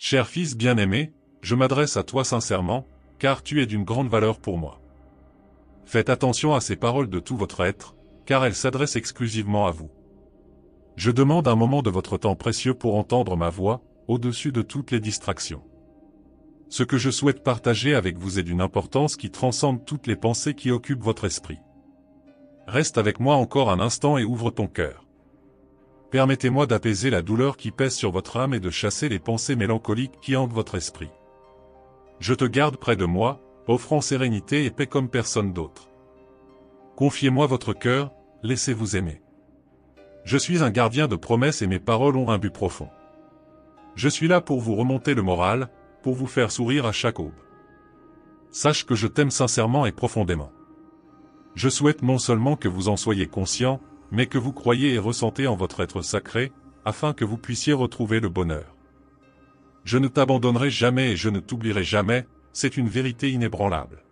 Cher fils bien-aimé, je m'adresse à toi sincèrement, car tu es d'une grande valeur pour moi. Faites attention à ces paroles de tout votre être, car elles s'adressent exclusivement à vous. Je demande un moment de votre temps précieux pour entendre ma voix, au-dessus de toutes les distractions. Ce que je souhaite partager avec vous est d'une importance qui transcende toutes les pensées qui occupent votre esprit. Reste avec moi encore un instant et ouvre ton cœur. Permettez-moi d'apaiser la douleur qui pèse sur votre âme et de chasser les pensées mélancoliques qui hantent votre esprit. Je te garde près de moi, offrant sérénité et paix comme personne d'autre. Confiez-moi votre cœur, laissez-vous aimer. Je suis un gardien de promesses et mes paroles ont un but profond. Je suis là pour vous remonter le moral, pour vous faire sourire à chaque aube. Sache que je t'aime sincèrement et profondément. Je souhaite non seulement que vous en soyez conscient, mais que vous croyez et ressentez en votre être sacré, afin que vous puissiez retrouver le bonheur. Je ne t'abandonnerai jamais et je ne t'oublierai jamais, c'est une vérité inébranlable.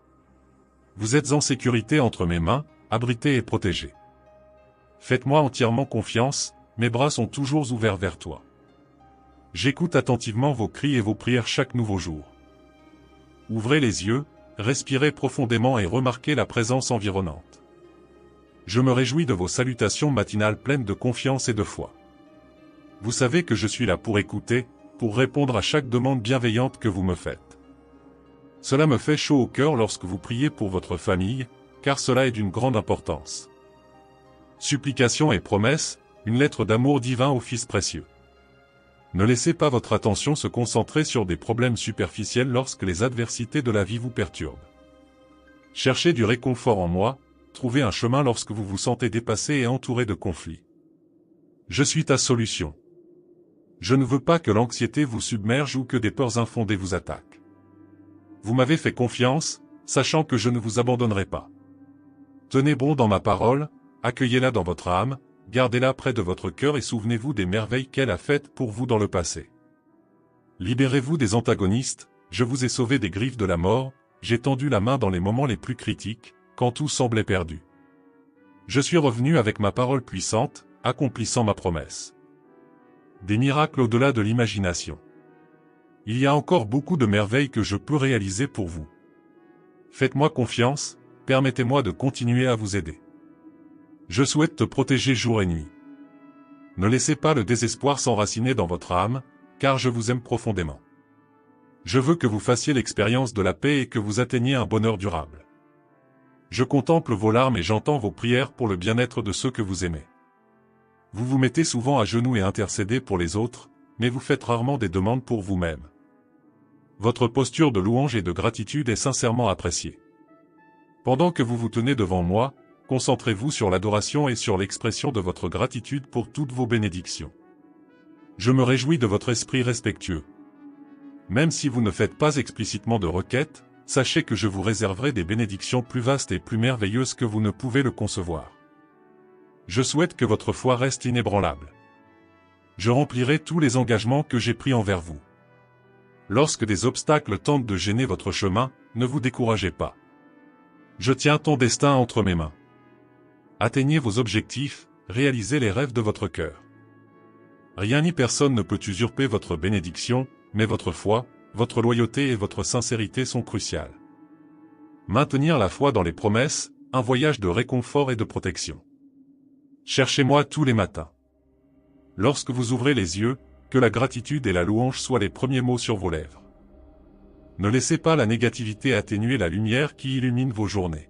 Vous êtes en sécurité entre mes mains, abrité et protégé. Faites-moi entièrement confiance, mes bras sont toujours ouverts vers toi. J'écoute attentivement vos cris et vos prières chaque nouveau jour. Ouvrez les yeux, respirez profondément et remarquez la présence environnante. Je me réjouis de vos salutations matinales pleines de confiance et de foi. Vous savez que je suis là pour écouter, pour répondre à chaque demande bienveillante que vous me faites. Cela me fait chaud au cœur lorsque vous priez pour votre famille, car cela est d'une grande importance. Supplications et promesses, une lettre d'amour divin au Fils précieux. Ne laissez pas votre attention se concentrer sur des problèmes superficiels lorsque les adversités de la vie vous perturbent. Cherchez du réconfort en moi, trouvez un chemin lorsque vous vous sentez dépassé et entouré de conflits. Je suis ta solution. Je ne veux pas que l'anxiété vous submerge ou que des peurs infondées vous attaquent. Vous m'avez fait confiance, sachant que je ne vous abandonnerai pas. Tenez bon dans ma parole, accueillez-la dans votre âme, gardez-la près de votre cœur et souvenez-vous des merveilles qu'elle a faites pour vous dans le passé. Libérez-vous des antagonistes, je vous ai sauvé des griffes de la mort, j'ai tendu la main dans les moments les plus critiques, quand tout semblait perdu. Je suis revenu avec ma parole puissante, accomplissant ma promesse. Des miracles au-delà de l'imagination. Il y a encore beaucoup de merveilles que je peux réaliser pour vous. Faites-moi confiance, permettez-moi de continuer à vous aider. Je souhaite te protéger jour et nuit. Ne laissez pas le désespoir s'enraciner dans votre âme, car je vous aime profondément. Je veux que vous fassiez l'expérience de la paix et que vous atteigniez un bonheur durable. Je contemple vos larmes et j'entends vos prières pour le bien-être de ceux que vous aimez. Vous vous mettez souvent à genoux et intercédez pour les autres, mais vous faites rarement des demandes pour vous-même. Votre posture de louange et de gratitude est sincèrement appréciée. Pendant que vous vous tenez devant moi, concentrez-vous sur l'adoration et sur l'expression de votre gratitude pour toutes vos bénédictions. Je me réjouis de votre esprit respectueux. Même si vous ne faites pas explicitement de requêtes, sachez que je vous réserverai des bénédictions plus vastes et plus merveilleuses que vous ne pouvez le concevoir. Je souhaite que votre foi reste inébranlable. Je remplirai tous les engagements que j'ai pris envers vous. Lorsque des obstacles tentent de gêner votre chemin, ne vous découragez pas. Je tiens ton destin entre mes mains. Atteignez vos objectifs, réalisez les rêves de votre cœur. Rien ni personne ne peut usurper votre bénédiction, mais votre foi, votre loyauté et votre sincérité sont cruciales. Maintenir la foi dans les promesses, un voyage de réconfort et de protection. Cherchez-moi tous les matins. Lorsque vous ouvrez les yeux, que la gratitude et la louange soient les premiers mots sur vos lèvres. Ne laissez pas la négativité atténuer la lumière qui illumine vos journées.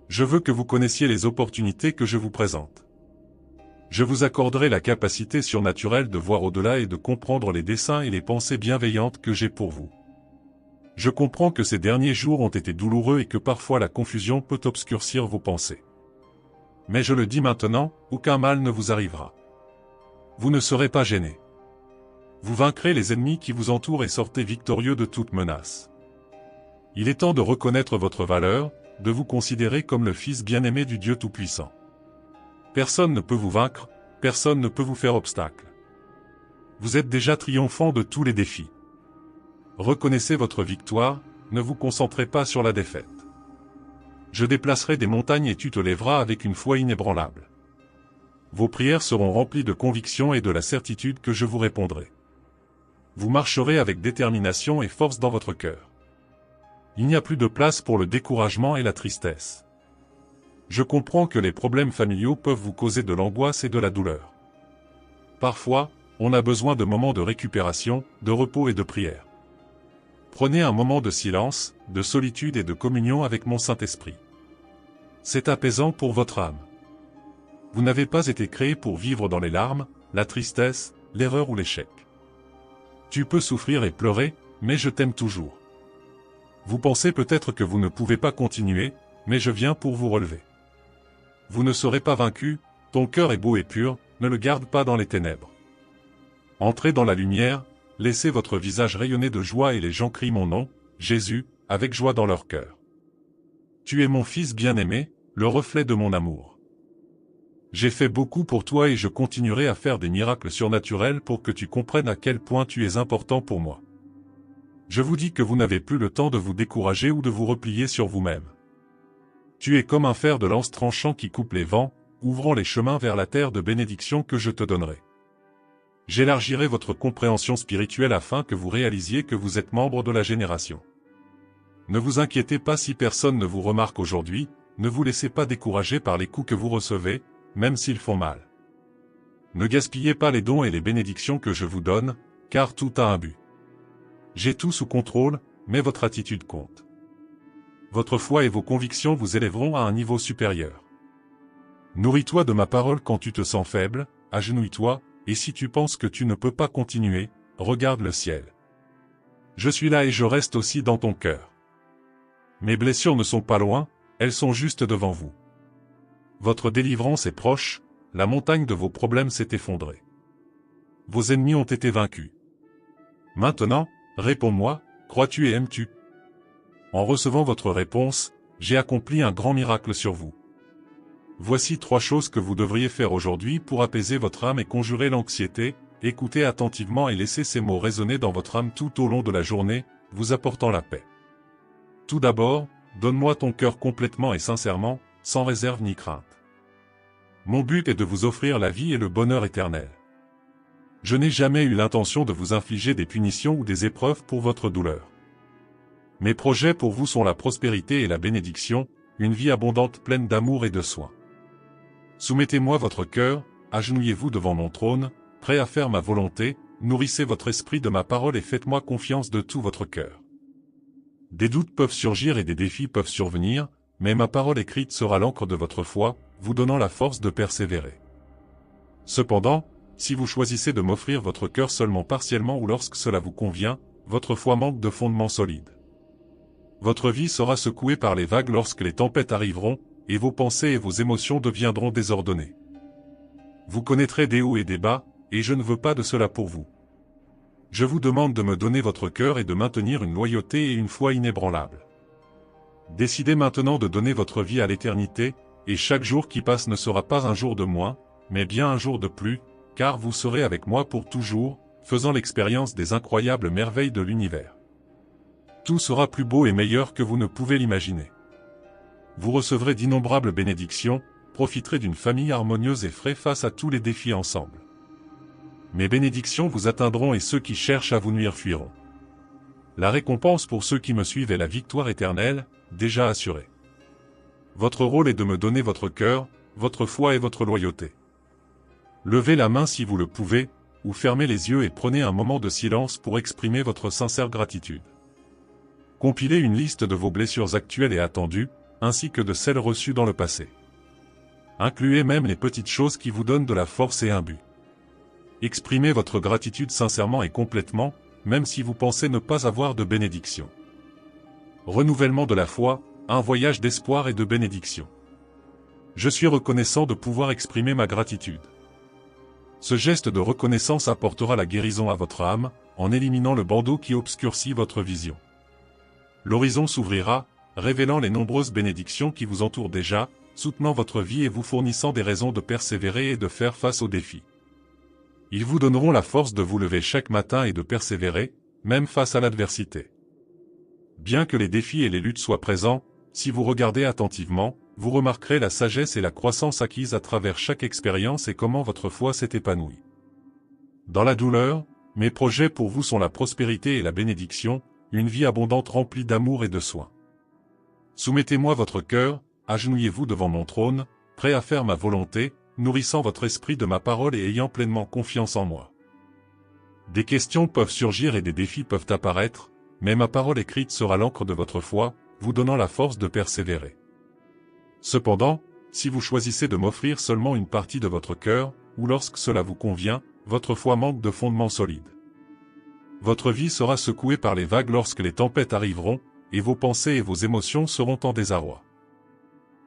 Je veux que vous connaissiez les opportunités que je vous présente. Je vous accorderai la capacité surnaturelle de voir au-delà et de comprendre les desseins et les pensées bienveillantes que j'ai pour vous. Je comprends que ces derniers jours ont été douloureux et que parfois la confusion peut obscurcir vos pensées. Mais je le dis maintenant, aucun mal ne vous arrivera. Vous ne serez pas gênés. Vous vaincrez les ennemis qui vous entourent et sortez victorieux de toute menace. Il est temps de reconnaître votre valeur, de vous considérer comme le fils bien-aimé du Dieu Tout-Puissant. Personne ne peut vous vaincre, personne ne peut vous faire obstacle. Vous êtes déjà triomphant de tous les défis. Reconnaissez votre victoire, ne vous concentrez pas sur la défaite. Je déplacerai des montagnes et tu te lèveras avec une foi inébranlable. Vos prières seront remplies de conviction et de la certitude que je vous répondrai. Vous marcherez avec détermination et force dans votre cœur. Il n'y a plus de place pour le découragement et la tristesse. Je comprends que les problèmes familiaux peuvent vous causer de l'angoisse et de la douleur. Parfois, on a besoin de moments de récupération, de repos et de prière. Prenez un moment de silence, de solitude et de communion avec mon Saint-Esprit. C'est apaisant pour votre âme. Vous n'avez pas été créé pour vivre dans les larmes, la tristesse, l'erreur ou l'échec. Tu peux souffrir et pleurer, mais je t'aime toujours. Vous pensez peut-être que vous ne pouvez pas continuer, mais je viens pour vous relever. Vous ne serez pas vaincu, ton cœur est beau et pur, ne le garde pas dans les ténèbres. Entrez dans la lumière, laissez votre visage rayonner de joie et les gens crient mon nom, Jésus, avec joie dans leur cœur. Tu es mon fils bien-aimé, le reflet de mon amour. J'ai fait beaucoup pour toi et je continuerai à faire des miracles surnaturels pour que tu comprennes à quel point tu es important pour moi. Je vous dis que vous n'avez plus le temps de vous décourager ou de vous replier sur vous-même. Tu es comme un fer de lance tranchant qui coupe les vents, ouvrant les chemins vers la terre de bénédiction que je te donnerai. J'élargirai votre compréhension spirituelle afin que vous réalisiez que vous êtes membre de la génération. Ne vous inquiétez pas si personne ne vous remarque aujourd'hui, ne vous laissez pas décourager par les coups que vous recevez, même s'ils font mal. Ne gaspillez pas les dons et les bénédictions que je vous donne, car tout a un but. J'ai tout sous contrôle, mais votre attitude compte. Votre foi et vos convictions vous élèveront à un niveau supérieur. Nourris-toi de ma parole quand tu te sens faible, agenouille-toi, et si tu penses que tu ne peux pas continuer, regarde le ciel. Je suis là et je reste aussi dans ton cœur. Mes blessures ne sont pas loin, elles sont juste devant vous. Votre délivrance est proche, la montagne de vos problèmes s'est effondrée. Vos ennemis ont été vaincus. Maintenant, réponds-moi, crois-tu et aimes-tu? En recevant votre réponse, j'ai accompli un grand miracle sur vous. Voici 3 choses que vous devriez faire aujourd'hui pour apaiser votre âme et conjurer l'anxiété. Écoutez attentivement et laissez ces mots résonner dans votre âme tout au long de la journée, vous apportant la paix. Tout d'abord, donne-moi ton cœur complètement et sincèrement, sans réserve ni crainte. Mon but est de vous offrir la vie et le bonheur éternel. Je n'ai jamais eu l'intention de vous infliger des punitions ou des épreuves pour votre douleur. Mes projets pour vous sont la prospérité et la bénédiction, une vie abondante pleine d'amour et de soins. Soumettez-moi votre cœur, agenouillez-vous devant mon trône, prêt à faire ma volonté, nourrissez votre esprit de ma parole et faites-moi confiance de tout votre cœur. Des doutes peuvent surgir et des défis peuvent survenir, mais ma parole écrite sera l'encre de votre foi, vous donnant la force de persévérer. Cependant, si vous choisissez de m'offrir votre cœur seulement partiellement ou lorsque cela vous convient, votre foi manque de fondement solide. Votre vie sera secouée par les vagues lorsque les tempêtes arriveront, et vos pensées et vos émotions deviendront désordonnées. Vous connaîtrez des hauts et des bas, et je ne veux pas de cela pour vous. Je vous demande de me donner votre cœur et de maintenir une loyauté et une foi inébranlables. Décidez maintenant de donner votre vie à l'éternité, et chaque jour qui passe ne sera pas un jour de moins, mais bien un jour de plus, car vous serez avec moi pour toujours, faisant l'expérience des incroyables merveilles de l'univers. Tout sera plus beau et meilleur que vous ne pouvez l'imaginer. Vous recevrez d'innombrables bénédictions, profiterez d'une famille harmonieuse et ferez face à tous les défis ensemble. Mes bénédictions vous atteindront et ceux qui cherchent à vous nuire fuiront. La récompense pour ceux qui me suivent est la victoire éternelle, déjà assurée. Votre rôle est de me donner votre cœur, votre foi et votre loyauté. Levez la main si vous le pouvez, ou fermez les yeux et prenez un moment de silence pour exprimer votre sincère gratitude. Compilez une liste de vos blessures actuelles et attendues, ainsi que de celles reçues dans le passé. Incluez même les petites choses qui vous donnent de la force et un but. Exprimez votre gratitude sincèrement et complètement, même si vous pensez ne pas avoir de bénédiction. Renouvellement de la foi, un voyage d'espoir et de bénédiction. Je suis reconnaissant de pouvoir exprimer ma gratitude. Ce geste de reconnaissance apportera la guérison à votre âme, en éliminant le bandeau qui obscurcit votre vision. L'horizon s'ouvrira, révélant les nombreuses bénédictions qui vous entourent déjà, soutenant votre vie et vous fournissant des raisons de persévérer et de faire face aux défis. Ils vous donneront la force de vous lever chaque matin et de persévérer, même face à l'adversité. Bien que les défis et les luttes soient présents, si vous regardez attentivement, vous remarquerez la sagesse et la croissance acquise à travers chaque expérience et comment votre foi s'est épanouie. Dans la douleur, Mes projets pour vous sont la prospérité et la bénédiction, une vie abondante remplie d'amour et de soins. Soumettez-moi votre cœur, agenouillez-vous devant mon trône, prêt à faire ma volonté, nourrissant votre esprit de ma parole et ayant pleinement confiance en moi. Des questions peuvent surgir et des défis peuvent apparaître, mais ma parole écrite sera l'encre de votre foi, vous donnant la force de persévérer. Cependant, si vous choisissez de m'offrir seulement une partie de votre cœur, ou lorsque cela vous convient, votre foi manque de fondement solide. Votre vie sera secouée par les vagues lorsque les tempêtes arriveront, et vos pensées et vos émotions seront en désarroi.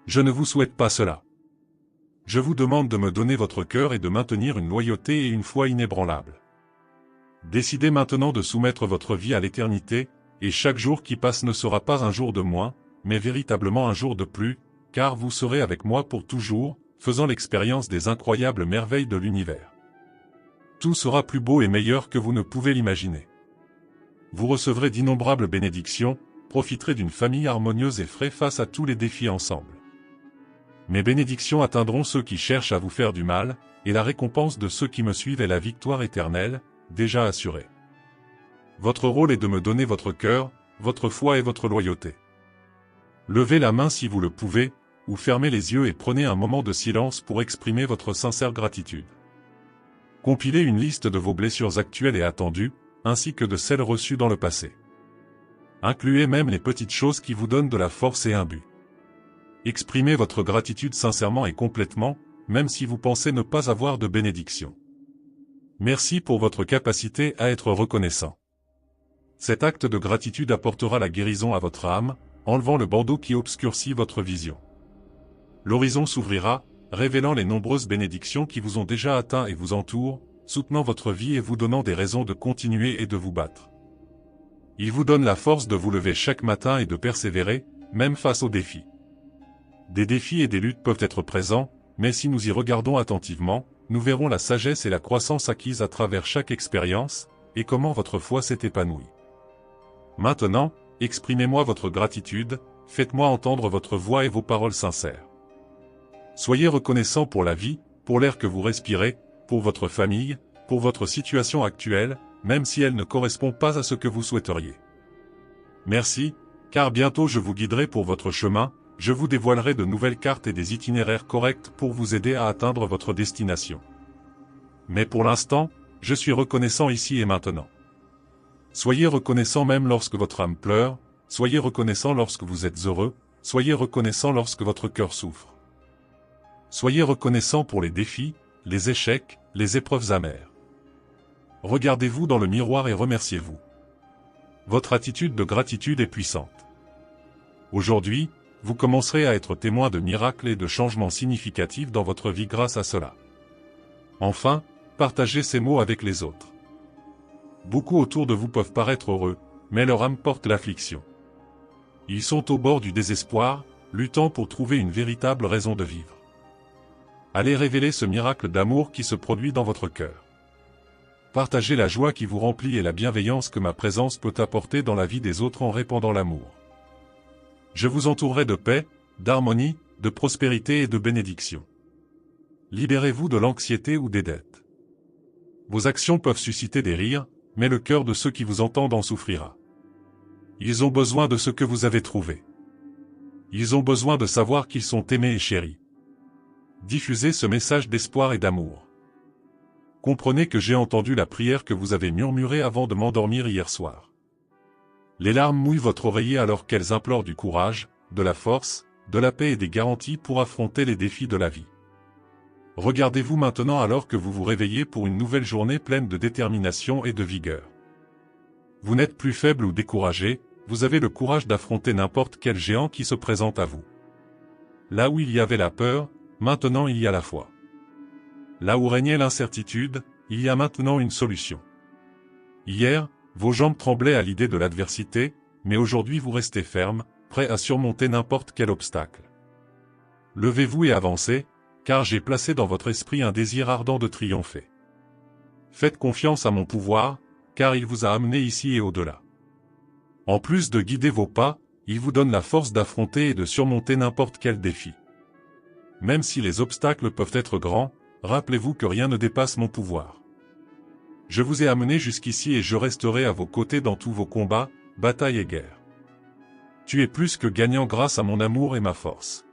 Je ne vous souhaite pas cela. Je vous demande de me donner votre cœur et de maintenir une loyauté et une foi inébranlables. Décidez maintenant de soumettre votre vie à l'éternité, et chaque jour qui passe ne sera pas un jour de moins, mais véritablement un jour de plus, car vous serez avec moi pour toujours, faisant l'expérience des incroyables merveilles de l'univers. Tout sera plus beau et meilleur que vous ne pouvez l'imaginer. Vous recevrez d'innombrables bénédictions, profiterez d'une famille harmonieuse et ferez face à tous les défis ensemble. Mes bénédictions atteindront ceux qui cherchent à vous faire du mal, et la récompense de ceux qui me suivent est la victoire éternelle, déjà assurée. Votre rôle est de me donner votre cœur, votre foi et votre loyauté. Levez la main si vous le pouvez, ou fermez les yeux et prenez un moment de silence pour exprimer votre sincère gratitude. Compilez une liste de vos blessures actuelles et attendues, ainsi que de celles reçues dans le passé. Incluez même les petites choses qui vous donnent de la force et un but. Exprimez votre gratitude sincèrement et complètement, même si vous pensez ne pas avoir de bénédiction. Merci pour votre capacité à être reconnaissant. Cet acte de gratitude apportera la guérison à votre âme, enlevant le bandeau qui obscurcit votre vision. L'horizon s'ouvrira, révélant les nombreuses bénédictions qui vous ont déjà atteints et vous entourent, soutenant votre vie et vous donnant des raisons de continuer et de vous battre. Il vous donne la force de vous lever chaque matin et de persévérer, même face aux défis. Des défis et des luttes peuvent être présents, mais si nous y regardons attentivement, nous verrons la sagesse et la croissance acquises à travers chaque expérience, et comment votre foi s'est épanouie. Maintenant, exprimez-moi votre gratitude, faites-moi entendre votre voix et vos paroles sincères. Soyez reconnaissant pour la vie, pour l'air que vous respirez, pour votre famille, pour votre situation actuelle, même si elle ne correspond pas à ce que vous souhaiteriez. Merci, car bientôt je vous guiderai pour votre chemin, je vous dévoilerai de nouvelles cartes et des itinéraires corrects pour vous aider à atteindre votre destination. Mais pour l'instant, je suis reconnaissant ici et maintenant. Soyez reconnaissant même lorsque votre âme pleure, soyez reconnaissant lorsque vous êtes heureux, soyez reconnaissant lorsque votre cœur souffre. Soyez reconnaissant pour les défis, les échecs, les épreuves amères. Regardez-vous dans le miroir et remerciez-vous. Votre attitude de gratitude est puissante. Aujourd'hui, vous commencerez à être témoin de miracles et de changements significatifs dans votre vie grâce à cela. Enfin, partagez ces mots avec les autres. Beaucoup autour de vous peuvent paraître heureux, mais leur âme porte l'affliction. Ils sont au bord du désespoir, luttant pour trouver une véritable raison de vivre. Allez révéler ce miracle d'amour qui se produit dans votre cœur. Partagez la joie qui vous remplit et la bienveillance que ma présence peut apporter dans la vie des autres en répandant l'amour. Je vous entourerai de paix, d'harmonie, de prospérité et de bénédiction. Libérez-vous de l'anxiété ou des dettes. Vos actions peuvent susciter des rires, mais le cœur de ceux qui vous entendent en souffrira. Ils ont besoin de ce que vous avez trouvé. Ils ont besoin de savoir qu'ils sont aimés et chéris. Diffusez ce message d'espoir et d'amour. Comprenez que j'ai entendu la prière que vous avez murmurée avant de m'endormir hier soir. Les larmes mouillent votre oreiller alors qu'elles implorent du courage, de la force, de la paix et des garanties pour affronter les défis de la vie. Regardez-vous maintenant alors que vous vous réveillez pour une nouvelle journée pleine de détermination et de vigueur. Vous n'êtes plus faible ou découragé, vous avez le courage d'affronter n'importe quel géant qui se présente à vous. Là où il y avait la peur, maintenant il y a la foi. Là où régnait l'incertitude, il y a maintenant une solution. Hier, vos jambes tremblaient à l'idée de l'adversité, mais aujourd'hui vous restez ferme, prêt à surmonter n'importe quel obstacle. Levez-vous et avancez, car j'ai placé dans votre esprit un désir ardent de triompher. Faites confiance à mon pouvoir, car il vous a amené ici et au-delà. En plus de guider vos pas, il vous donne la force d'affronter et de surmonter n'importe quel défi. Même si les obstacles peuvent être grands, rappelez-vous que rien ne dépasse mon pouvoir. Je vous ai amené jusqu'ici et je resterai à vos côtés dans tous vos combats, batailles et guerres. Tu es plus que gagnant grâce à mon amour et ma force.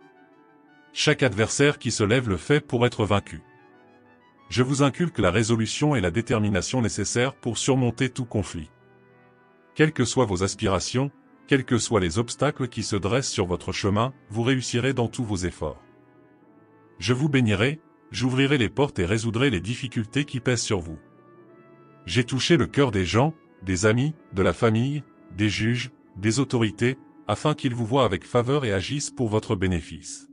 Chaque adversaire qui se lève le fait pour être vaincu. Je vous inculque la résolution et la détermination nécessaires pour surmonter tout conflit. Quelles que soient vos aspirations, quels que soient les obstacles qui se dressent sur votre chemin, vous réussirez dans tous vos efforts. Je vous bénirai, j'ouvrirai les portes et résoudrai les difficultés qui pèsent sur vous. J'ai touché le cœur des gens, des amis, de la famille, des juges, des autorités, afin qu'ils vous voient avec faveur et agissent pour votre bénéfice.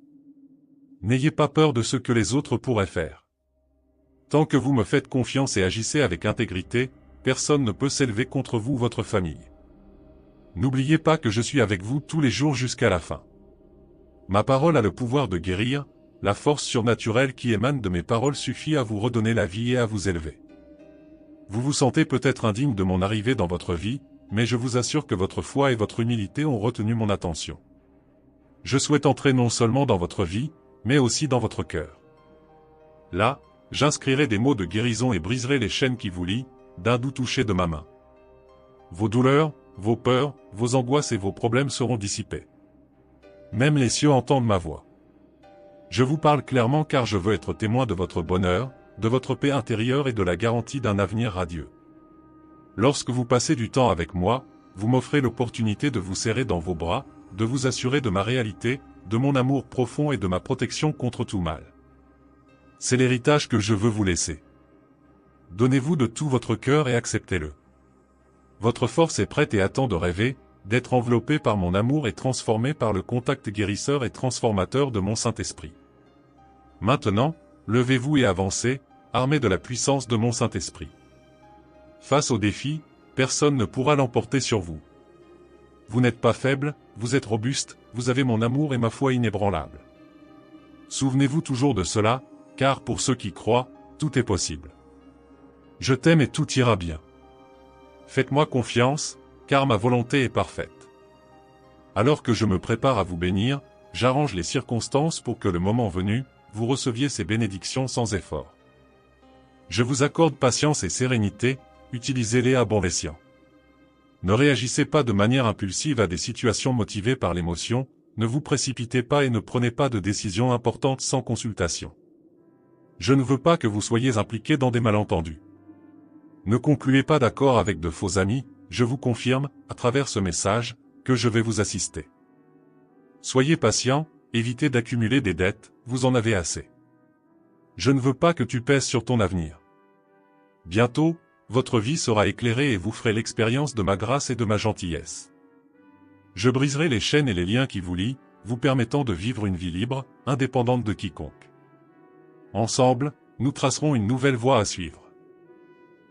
N'ayez pas peur de ce que les autres pourraient faire. Tant que vous me faites confiance et agissez avec intégrité, personne ne peut s'élever contre vous ou votre famille. N'oubliez pas que je suis avec vous tous les jours jusqu'à la fin. Ma parole a le pouvoir de guérir, la force surnaturelle qui émane de mes paroles suffit à vous redonner la vie et à vous élever. Vous vous sentez peut-être indigne de mon arrivée dans votre vie, mais je vous assure que votre foi et votre humilité ont retenu mon attention. Je souhaite entrer non seulement dans votre vie, mais aussi dans votre cœur. Là, j'inscrirai des mots de guérison et briserai les chaînes qui vous lient, d'un doux toucher de ma main. Vos douleurs, vos peurs, vos angoisses et vos problèmes seront dissipés. Même les cieux entendent ma voix. Je vous parle clairement car je veux être témoin de votre bonheur, de votre paix intérieure et de la garantie d'un avenir radieux. Lorsque vous passez du temps avec moi, vous m'offrez l'opportunité de vous serrer dans vos bras, de vous assurer de ma réalité, de mon amour profond et de ma protection contre tout mal. C'est l'héritage que je veux vous laisser. Donnez-vous de tout votre cœur et acceptez-le. Votre force est prête et attend de rêver, d'être enveloppée par mon amour et transformée par le contact guérisseur et transformateur de mon Saint-Esprit. Maintenant, levez-vous et avancez, armés de la puissance de mon Saint-Esprit. Face au défi, personne ne pourra l'emporter sur vous. Vous n'êtes pas faible, vous êtes robuste, vous avez mon amour et ma foi inébranlable. Souvenez-vous toujours de cela, car pour ceux qui croient, tout est possible. Je t'aime et tout ira bien. Faites-moi confiance, car ma volonté est parfaite. Alors que je me prépare à vous bénir, j'arrange les circonstances pour que le moment venu, vous receviez ces bénédictions sans effort. Je vous accorde patience et sérénité, utilisez-les à bon escient. Ne réagissez pas de manière impulsive à des situations motivées par l'émotion, ne vous précipitez pas et ne prenez pas de décisions importantes sans consultation. Je ne veux pas que vous soyez impliqués dans des malentendus. Ne concluez pas d'accord avec de faux amis, je vous confirme, à travers ce message, que je vais vous assister. Soyez patient, évitez d'accumuler des dettes, vous en avez assez. Je ne veux pas que tu pèses sur ton avenir. Bientôt, votre vie sera éclairée et vous ferez l'expérience de ma grâce et de ma gentillesse. Je briserai les chaînes et les liens qui vous lient, vous permettant de vivre une vie libre, indépendante de quiconque. Ensemble, nous tracerons une nouvelle voie à suivre.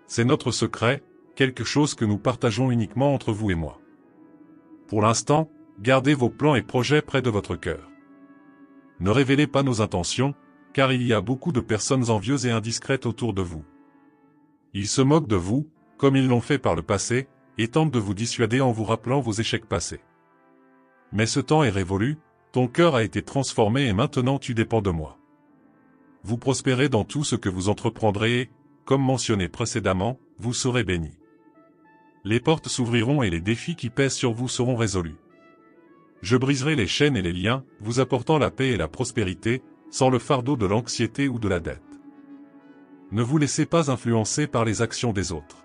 C'est notre secret, quelque chose que nous partageons uniquement entre vous et moi. Pour l'instant, gardez vos plans et projets près de votre cœur. Ne révélez pas nos intentions, car il y a beaucoup de personnes envieuses et indiscrètes autour de vous. Ils se moquent de vous, comme ils l'ont fait par le passé, et tentent de vous dissuader en vous rappelant vos échecs passés. Mais ce temps est révolu, ton cœur a été transformé et maintenant tu dépends de moi. Vous prospérez dans tout ce que vous entreprendrez et, comme mentionné précédemment, vous serez bénis. Les portes s'ouvriront et les défis qui pèsent sur vous seront résolus. Je briserai les chaînes et les liens, vous apportant la paix et la prospérité, sans le fardeau de l'anxiété ou de la dette. Ne vous laissez pas influencer par les actions des autres.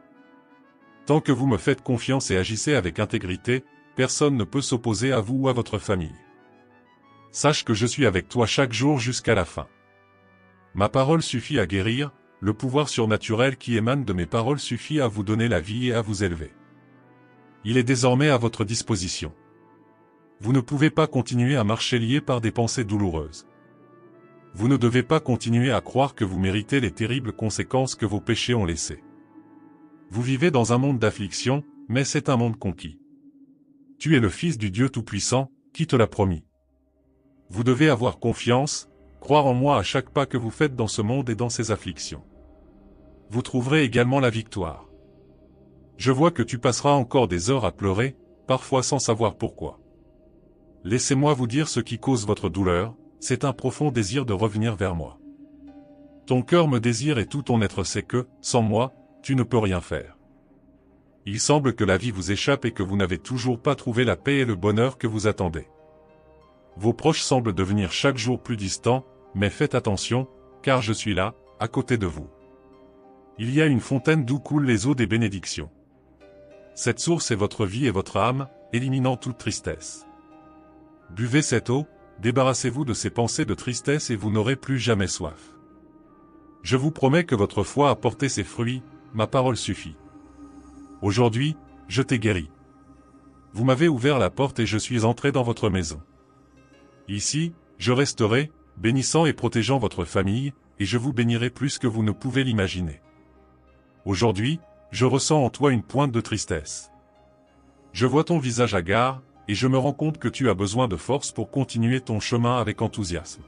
Tant que vous me faites confiance et agissez avec intégrité, personne ne peut s'opposer à vous ou à votre famille. Sache que je suis avec toi chaque jour jusqu'à la fin. Ma parole suffit à guérir, le pouvoir surnaturel qui émane de mes paroles suffit à vous donner la vie et à vous élever. Il est désormais à votre disposition. Vous ne pouvez pas continuer à marcher lié par des pensées douloureuses. Vous ne devez pas continuer à croire que vous méritez les terribles conséquences que vos péchés ont laissées. Vous vivez dans un monde d'affliction, mais c'est un monde conquis. Tu es le Fils du Dieu Tout-Puissant, qui te l'a promis. Vous devez avoir confiance, croire en moi à chaque pas que vous faites dans ce monde et dans ses afflictions. Vous trouverez également la victoire. Je vois que tu passeras encore des heures à pleurer, parfois sans savoir pourquoi. Laissez-moi vous dire ce qui cause votre douleur, c'est un profond désir de revenir vers moi. Ton cœur me désire et tout ton être sait que, sans moi, tu ne peux rien faire. Il semble que la vie vous échappe et que vous n'avez toujours pas trouvé la paix et le bonheur que vous attendez. Vos proches semblent devenir chaque jour plus distants, mais faites attention, car je suis là, à côté de vous. Il y a une fontaine d'où coulent les eaux des bénédictions. Cette source est votre vie et votre âme, éliminant toute tristesse. Buvez cette eau, débarrassez-vous de ces pensées de tristesse et vous n'aurez plus jamais soif. Je vous promets que votre foi a porté ses fruits, ma parole suffit. Aujourd'hui, je t'ai guéri. Vous m'avez ouvert la porte et je suis entré dans votre maison. Ici, je resterai, bénissant et protégeant votre famille, et je vous bénirai plus que vous ne pouvez l'imaginer. Aujourd'hui, je ressens en toi une pointe de tristesse. Je vois ton visage hagard, et je me rends compte que tu as besoin de force pour continuer ton chemin avec enthousiasme.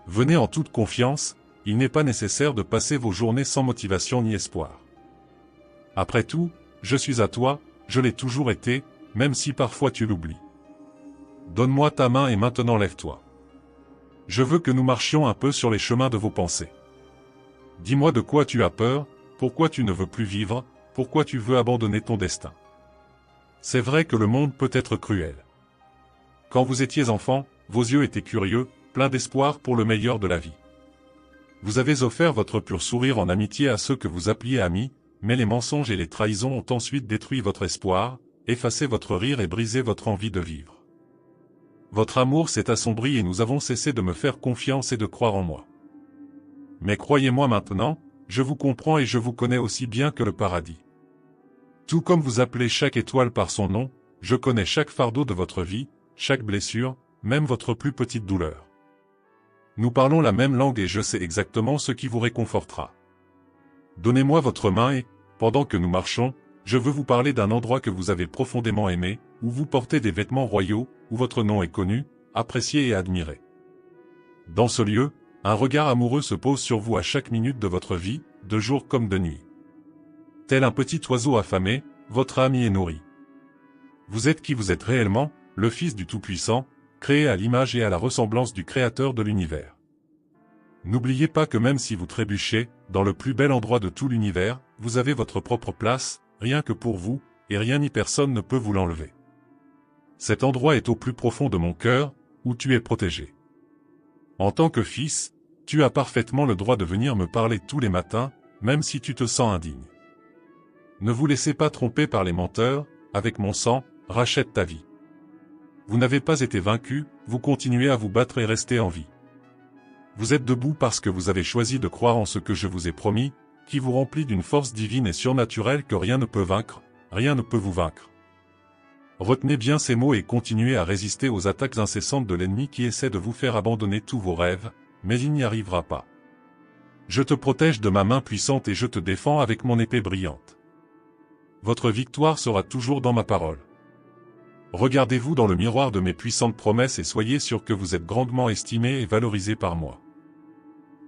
Venez en toute confiance, il n'est pas nécessaire de passer vos journées sans motivation ni espoir. Après tout, je suis à toi, je l'ai toujours été, même si parfois tu l'oublies. Donne-moi ta main et maintenant lève-toi. Je veux que nous marchions un peu sur les chemins de vos pensées. Dis-moi de quoi tu as peur, pourquoi tu ne veux plus vivre, pourquoi tu veux abandonner ton destin. C'est vrai que le monde peut être cruel. Quand vous étiez enfant, vos yeux étaient curieux, pleins d'espoir pour le meilleur de la vie. Vous avez offert votre pur sourire en amitié à ceux que vous appeliez amis, mais les mensonges et les trahisons ont ensuite détruit votre espoir, effacé votre rire et brisé votre envie de vivre. Votre amour s'est assombri et nous avons cessé de me faire confiance et de croire en moi. Mais croyez-moi maintenant, je vous comprends et je vous connais aussi bien que le paradis. Tout comme vous appelez chaque étoile par son nom, je connais chaque fardeau de votre vie, chaque blessure, même votre plus petite douleur. Nous parlons la même langue et je sais exactement ce qui vous réconfortera. Donnez-moi votre main et, pendant que nous marchons, je veux vous parler d'un endroit que vous avez profondément aimé, où vous portez des vêtements royaux, où votre nom est connu, apprécié et admiré. Dans ce lieu, un regard amoureux se pose sur vous à chaque minute de votre vie, de jour comme de nuit. Tel un petit oiseau affamé, votre ami est nourri. Vous êtes qui vous êtes réellement, le Fils du Tout-Puissant, créé à l'image et à la ressemblance du Créateur de l'univers. N'oubliez pas que même si vous trébuchez, dans le plus bel endroit de tout l'univers, vous avez votre propre place, rien que pour vous, et rien ni personne ne peut vous l'enlever. Cet endroit est au plus profond de mon cœur, où tu es protégé. En tant que fils, tu as parfaitement le droit de venir me parler tous les matins, même si tu te sens indigne. Ne vous laissez pas tromper par les menteurs, avec mon sang, rachète ta vie. Vous n'avez pas été vaincu, vous continuez à vous battre et restez en vie. Vous êtes debout parce que vous avez choisi de croire en ce que je vous ai promis, qui vous remplit d'une force divine et surnaturelle que rien ne peut vaincre, rien ne peut vous vaincre. Retenez bien ces mots et continuez à résister aux attaques incessantes de l'ennemi qui essaie de vous faire abandonner tous vos rêves, mais il n'y arrivera pas. Je te protège de ma main puissante et je te défends avec mon épée brillante. Votre victoire sera toujours dans ma parole. Regardez-vous dans le miroir de mes puissantes promesses et soyez sûr que vous êtes grandement estimé et valorisé par moi.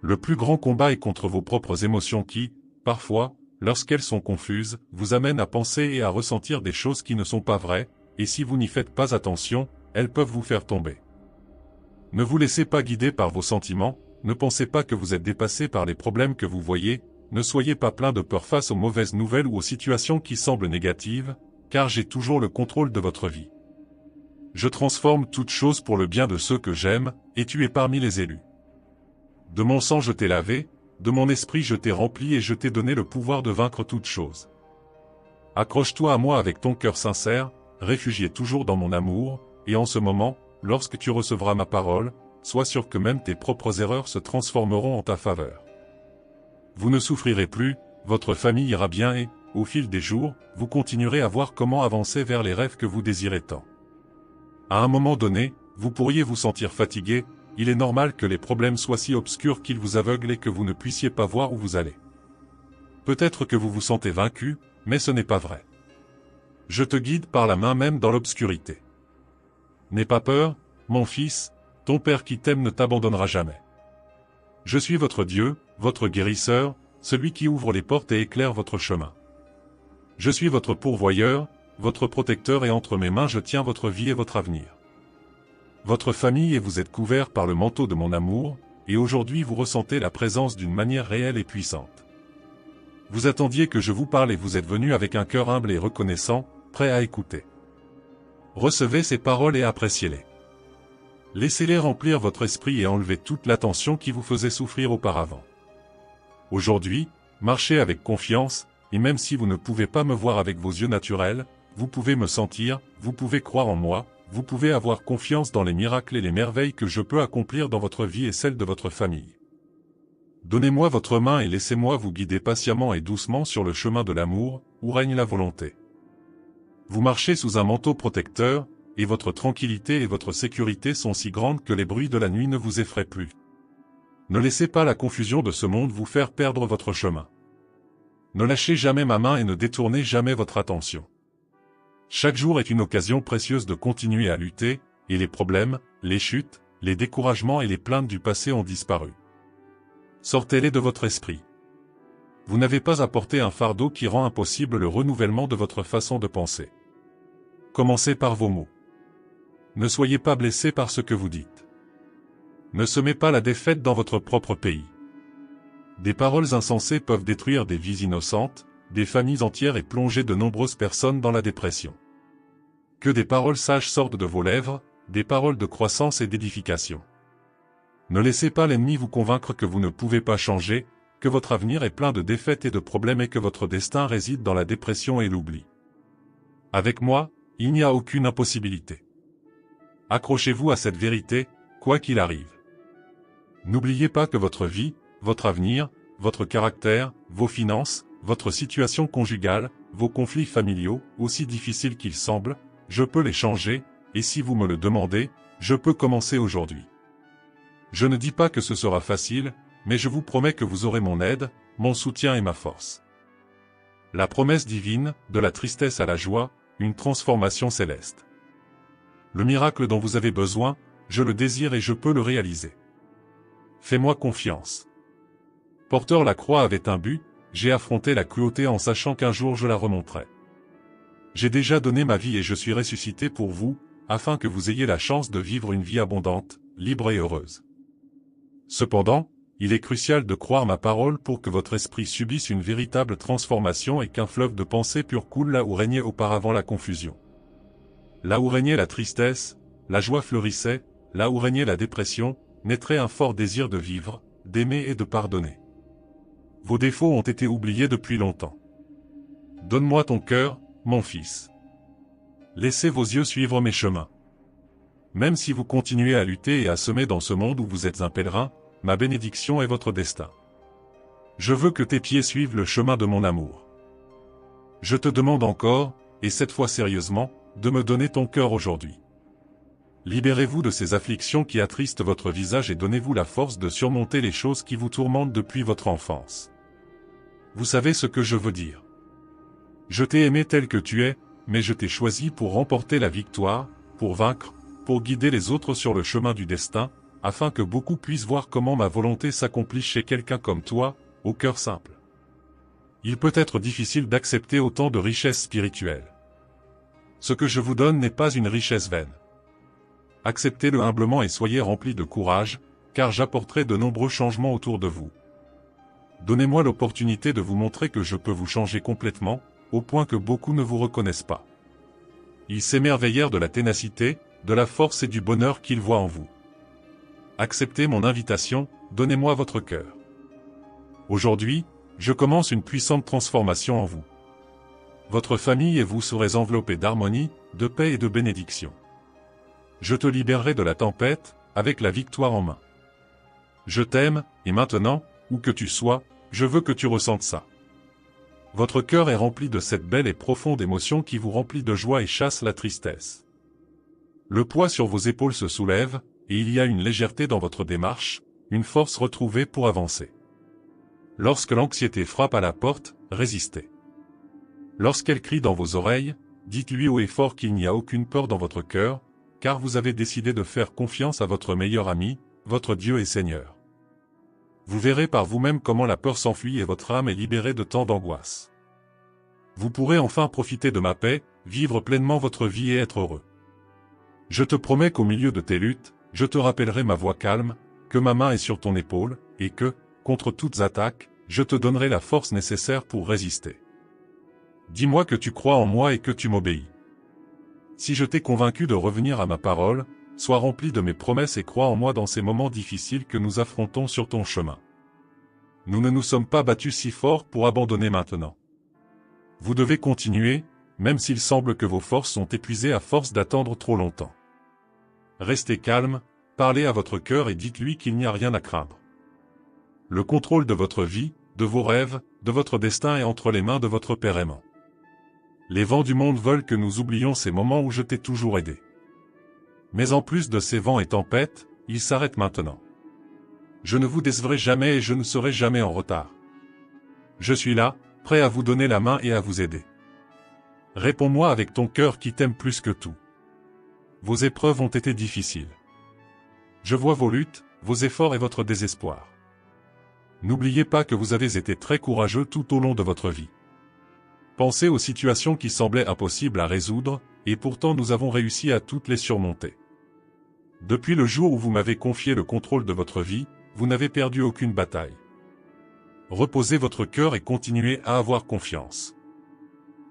Le plus grand combat est contre vos propres émotions qui, parfois, lorsqu'elles sont confuses, vous amènent à penser et à ressentir des choses qui ne sont pas vraies, et si vous n'y faites pas attention, elles peuvent vous faire tomber. Ne vous laissez pas guider par vos sentiments, ne pensez pas que vous êtes dépassé par les problèmes que vous voyez, ne soyez pas plein de peur face aux mauvaises nouvelles ou aux situations qui semblent négatives, car j'ai toujours le contrôle de votre vie. Je transforme toutes choses pour le bien de ceux que j'aime, et tu es parmi les élus. De mon sang je t'ai lavé, de mon esprit je t'ai rempli et je t'ai donné le pouvoir de vaincre toutes choses. Accroche-toi à moi avec ton cœur sincère, réfugié toujours dans mon amour, et en ce moment, lorsque tu recevras ma parole, sois sûr que même tes propres erreurs se transformeront en ta faveur. Vous ne souffrirez plus, votre famille ira bien et, au fil des jours, vous continuerez à voir comment avancer vers les rêves que vous désirez tant. À un moment donné, vous pourriez vous sentir fatigué, il est normal que les problèmes soient si obscurs qu'ils vous aveuglent et que vous ne puissiez pas voir où vous allez. Peut-être que vous vous sentez vaincu, mais ce n'est pas vrai. Je te guide par la main même dans l'obscurité. N'aie pas peur, mon fils, ton Père qui t'aime ne t'abandonnera jamais. Je suis votre Dieu, votre guérisseur, celui qui ouvre les portes et éclaire votre chemin. Je suis votre pourvoyeur, votre protecteur et entre mes mains je tiens votre vie et votre avenir. Votre famille et vous êtes couverts par le manteau de mon amour, et aujourd'hui vous ressentez la présence d'une manière réelle et puissante. Vous attendiez que je vous parle et vous êtes venu avec un cœur humble et reconnaissant, prêt à écouter. Recevez ces paroles et appréciez-les. Laissez-les remplir votre esprit et enlevez toute la tension qui vous faisait souffrir auparavant. Aujourd'hui, marchez avec confiance, et même si vous ne pouvez pas me voir avec vos yeux naturels, vous pouvez me sentir, vous pouvez croire en moi, vous pouvez avoir confiance dans les miracles et les merveilles que je peux accomplir dans votre vie et celle de votre famille. Donnez-moi votre main et laissez-moi vous guider patiemment et doucement sur le chemin de l'amour, où règne la volonté. Vous marchez sous un manteau protecteur, et votre tranquillité et votre sécurité sont si grandes que les bruits de la nuit ne vous effraient plus. Ne laissez pas la confusion de ce monde vous faire perdre votre chemin. Ne lâchez jamais ma main et ne détournez jamais votre attention. Chaque jour est une occasion précieuse de continuer à lutter, et les problèmes, les chutes, les découragements et les plaintes du passé ont disparu. Sortez-les de votre esprit. Vous n'avez pas à porter un fardeau qui rend impossible le renouvellement de votre façon de penser. Commencez par vos mots. Ne soyez pas blessés par ce que vous dites. Ne semez pas la défaite dans votre propre pays. Des paroles insensées peuvent détruire des vies innocentes, des familles entières et plonger de nombreuses personnes dans la dépression. Que des paroles sages sortent de vos lèvres, des paroles de croissance et d'édification. Ne laissez pas l'ennemi vous convaincre que vous ne pouvez pas changer, que votre avenir est plein de défaites et de problèmes et que votre destin réside dans la dépression et l'oubli. Avec moi, il n'y a aucune impossibilité. Accrochez-vous à cette vérité, quoi qu'il arrive. N'oubliez pas que votre vie, votre avenir, votre caractère, vos finances, votre situation conjugale, vos conflits familiaux, aussi difficiles qu'ils semblent, je peux les changer, et si vous me le demandez, je peux commencer aujourd'hui. Je ne dis pas que ce sera facile, mais je vous promets que vous aurez mon aide, mon soutien et ma force. La promesse divine, de la tristesse à la joie, une transformation céleste. Le miracle dont vous avez besoin, je le désire et je peux le réaliser. Fais-moi confiance. Porteur la croix avait un but, j'ai affronté la cruauté en sachant qu'un jour je la remonterai. J'ai déjà donné ma vie et je suis ressuscité pour vous, afin que vous ayez la chance de vivre une vie abondante, libre et heureuse. Cependant, il est crucial de croire ma parole pour que votre esprit subisse une véritable transformation et qu'un fleuve de pensée pure coule là où régnait auparavant la confusion. Là où régnait la tristesse, la joie fleurissait, là où régnait la dépression, naîtrait un fort désir de vivre, d'aimer et de pardonner. Vos défauts ont été oubliés depuis longtemps. Donne-moi ton cœur, mon fils. Laissez vos yeux suivre mes chemins. Même si vous continuez à lutter et à semer dans ce monde où vous êtes un pèlerin, ma bénédiction est votre destin. Je veux que tes pieds suivent le chemin de mon amour. Je te demande encore, et cette fois sérieusement, de me donner ton cœur aujourd'hui. Libérez-vous de ces afflictions qui attristent votre visage et donnez-vous la force de surmonter les choses qui vous tourmentent depuis votre enfance. Vous savez ce que je veux dire. Je t'ai aimé tel que tu es, mais je t'ai choisi pour remporter la victoire, pour vaincre, pour guider les autres sur le chemin du destin, afin que beaucoup puissent voir comment ma volonté s'accomplit chez quelqu'un comme toi, au cœur simple. Il peut être difficile d'accepter autant de richesses spirituelles. Ce que je vous donne n'est pas une richesse vaine. Acceptez-le humblement et soyez remplis de courage, car j'apporterai de nombreux changements autour de vous. Donnez-moi l'opportunité de vous montrer que je peux vous changer complètement, au point que beaucoup ne vous reconnaissent pas. Ils s'émerveillèrent de la ténacité, de la force et du bonheur qu'ils voient en vous. Acceptez mon invitation, donnez-moi votre cœur. Aujourd'hui, je commence une puissante transformation en vous. Votre famille et vous serez enveloppés d'harmonie, de paix et de bénédiction. Je te libérerai de la tempête, avec la victoire en main. Je t'aime, et maintenant, où que tu sois, je veux que tu ressentes ça. Votre cœur est rempli de cette belle et profonde émotion qui vous remplit de joie et chasse la tristesse. Le poids sur vos épaules se soulève, et il y a une légèreté dans votre démarche, une force retrouvée pour avancer. Lorsque l'anxiété frappe à la porte, résistez. Lorsqu'elle crie dans vos oreilles, dites-lui haut et fort qu'il n'y a aucune peur dans votre cœur, car vous avez décidé de faire confiance à votre meilleur ami, votre Dieu et Seigneur. Vous verrez par vous-même comment la peur s'enfuit et votre âme est libérée de tant d'angoisse. Vous pourrez enfin profiter de ma paix, vivre pleinement votre vie et être heureux. Je te promets qu'au milieu de tes luttes, je te rappellerai ma voix calme, que ma main est sur ton épaule, et que, contre toutes attaques, je te donnerai la force nécessaire pour résister. Dis-moi que tu crois en moi et que tu m'obéis. Si je t'ai convaincu de revenir à ma parole, sois rempli de mes promesses et crois en moi dans ces moments difficiles que nous affrontons sur ton chemin. Nous ne nous sommes pas battus si fort pour abandonner maintenant. Vous devez continuer, même s'il semble que vos forces sont épuisées à force d'attendre trop longtemps. Restez calme, parlez à votre cœur et dites-lui qu'il n'y a rien à craindre. Le contrôle de votre vie, de vos rêves, de votre destin est entre les mains de votre Père aimant. Les vents du monde veulent que nous oublions ces moments où je t'ai toujours aidé. Mais en plus de ces vents et tempêtes, ils s'arrêtent maintenant. Je ne vous décevrai jamais et je ne serai jamais en retard. Je suis là, prêt à vous donner la main et à vous aider. Réponds-moi avec ton cœur qui t'aime plus que tout. Vos épreuves ont été difficiles. Je vois vos luttes, vos efforts et votre désespoir. N'oubliez pas que vous avez été très courageux tout au long de votre vie. Pensez aux situations qui semblaient impossibles à résoudre, et pourtant nous avons réussi à toutes les surmonter. Depuis le jour où vous m'avez confié le contrôle de votre vie, vous n'avez perdu aucune bataille. Reposez votre cœur et continuez à avoir confiance.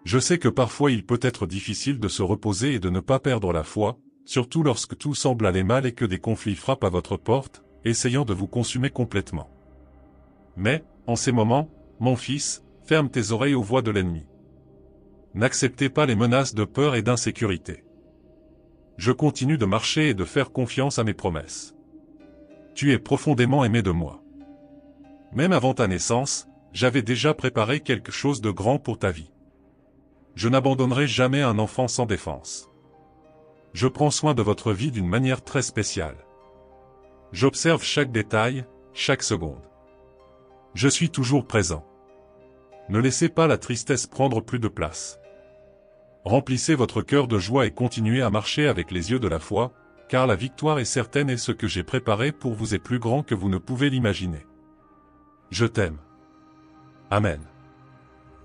Je sais que parfois il peut être difficile de se reposer et de ne pas perdre la foi, surtout lorsque tout semble aller mal et que des conflits frappent à votre porte, essayant de vous consumer complètement. Mais, en ces moments, mon fils, ferme tes oreilles aux voix de l'ennemi. N'acceptez pas les menaces de peur et d'insécurité. Je continue de marcher et de faire confiance à mes promesses. Tu es profondément aimé de moi. Même avant ta naissance, j'avais déjà préparé quelque chose de grand pour ta vie. Je n'abandonnerai jamais un enfant sans défense. Je prends soin de votre vie d'une manière très spéciale. J'observe chaque détail, chaque seconde. Je suis toujours présent. Ne laissez pas la tristesse prendre plus de place. Remplissez votre cœur de joie et continuez à marcher avec les yeux de la foi, car la victoire est certaine et ce que j'ai préparé pour vous est plus grand que vous ne pouvez l'imaginer. Je t'aime. Amen.